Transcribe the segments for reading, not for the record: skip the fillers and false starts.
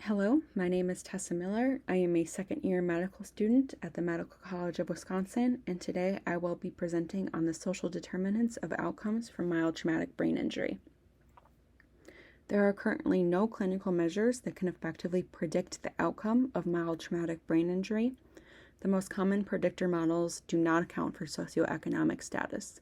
Hello, my name is Tessa Miller. I am a second-year medical student at the Medical College of Wisconsin, and today I will be presenting on the social determinants of outcomes from mild traumatic brain injury. There are currently no clinical measures that can effectively predict the outcome of mild traumatic brain injury. The most common predictor models do not account for socioeconomic status.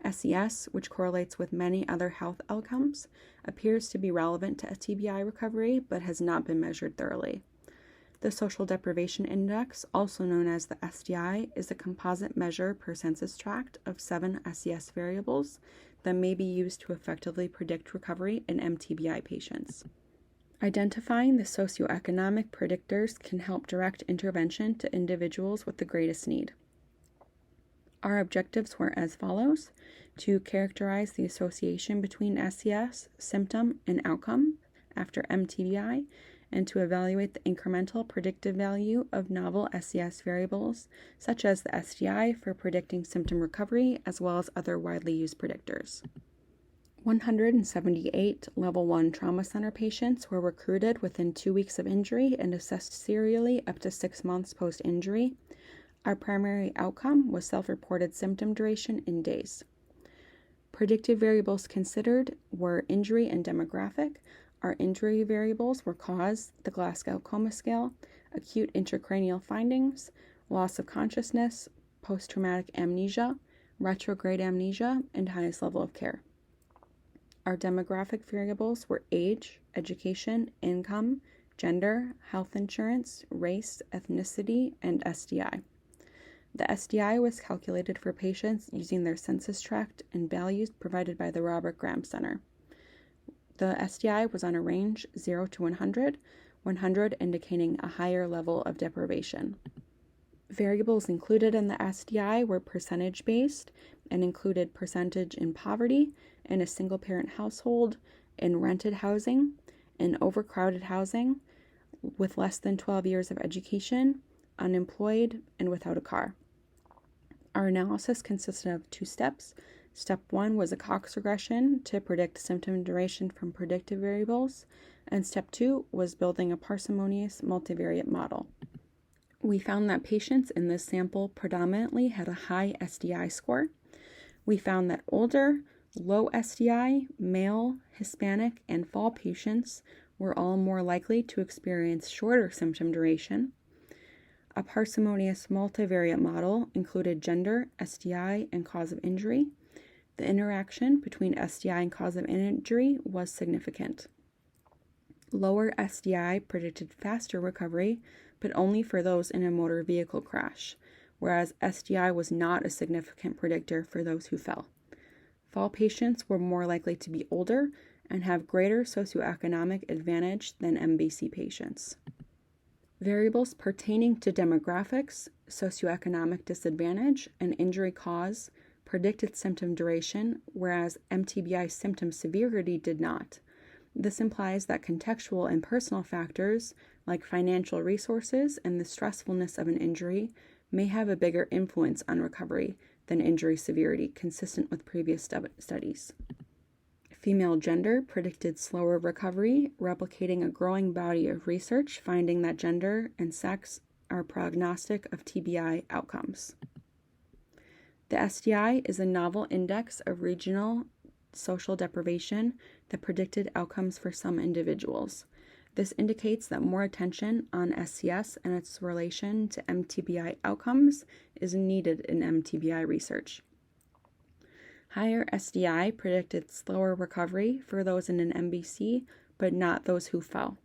SES, which correlates with many other health outcomes, appears to be relevant to TBI recovery but has not been measured thoroughly. The Social Deprivation Index, also known as the SDI, is a composite measure per census tract of 7 SES variables that may be used to effectively predict recovery in MTBI patients. Identifying the socioeconomic predictors can help direct intervention to individuals with the greatest need. Our objectives were as follows: to characterize the association between SES, symptom, and outcome after MTBI, and to evaluate the incremental predictive value of novel SES variables, such as the SDI for predicting symptom recovery, as well as other widely used predictors. 178 Level 1 Trauma Center patients were recruited within 2 weeks of injury and assessed serially up to 6 months post-injury. Our primary outcome was self-reported symptom duration in days. Predictive variables considered were injury and demographic. Our injury variables were cause, the Glasgow Coma Scale, acute intracranial findings, loss of consciousness, post-traumatic amnesia, retrograde amnesia, and highest level of care. Our demographic variables were age, education, income, gender, health insurance, race, ethnicity, and SDI. The SDI was calculated for patients using their census tract and values provided by the Robert Graham Center. The SDI was on a range 0 to 100, 100 indicating a higher level of deprivation. Variables included in the SDI were percentage-based and included percentage in poverty, in a single-parent household, in rented housing, in overcrowded housing, with less than 12 years of education, unemployed, and without a car. Our analysis consisted of 2 steps. Step 1 was a Cox regression to predict symptom duration from predictive variables, and Step 2 was building a parsimonious multivariate model. We found that patients in this sample predominantly had a high SDI score. We found that older, low SDI, male, Hispanic, and fall patients were all more likely to experience shorter symptom duration. A parsimonious multivariate model included gender, SDI, and cause of injury. The interaction between SDI and cause of injury was significant. Lower SDI predicted faster recovery, but only for those in a motor vehicle crash, whereas SDI was not a significant predictor for those who fell. Fall patients were more likely to be older and have greater socioeconomic advantage than MBC patients. Variables pertaining to demographics, socioeconomic disadvantage, and injury cause predicted symptom duration, whereas MTBI symptom severity did not. This implies that contextual and personal factors, like financial resources and the stressfulness of an injury, may have a bigger influence on recovery than injury severity, consistent with previous studies. Female gender predicted slower recovery, replicating a growing body of research finding that gender and sex are prognostic of TBI outcomes. The SDI is a novel index of regional social deprivation that predicted outcomes for some individuals. This indicates that more attention on SCS and its relation to MTBI outcomes is needed in MTBI research. Higher SDI predicted slower recovery for those in an MBC, but not those who fell.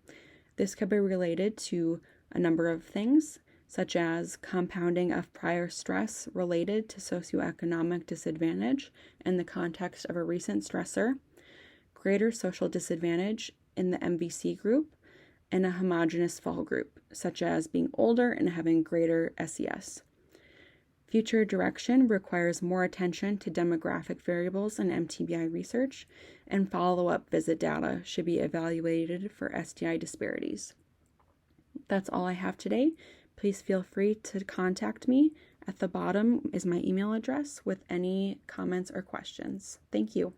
This could be related to a number of things, such as compounding of prior stress related to socioeconomic disadvantage in the context of a recent stressor, greater social disadvantage in the MBC group, and a homogeneous fall group, such as being older and having greater SES. Future direction requires more attention to demographic variables in MTBI research, and follow-up visit data should be evaluated for SDI disparities. That's all I have today. Please feel free to contact me. At the bottom is my email address with any comments or questions. Thank you.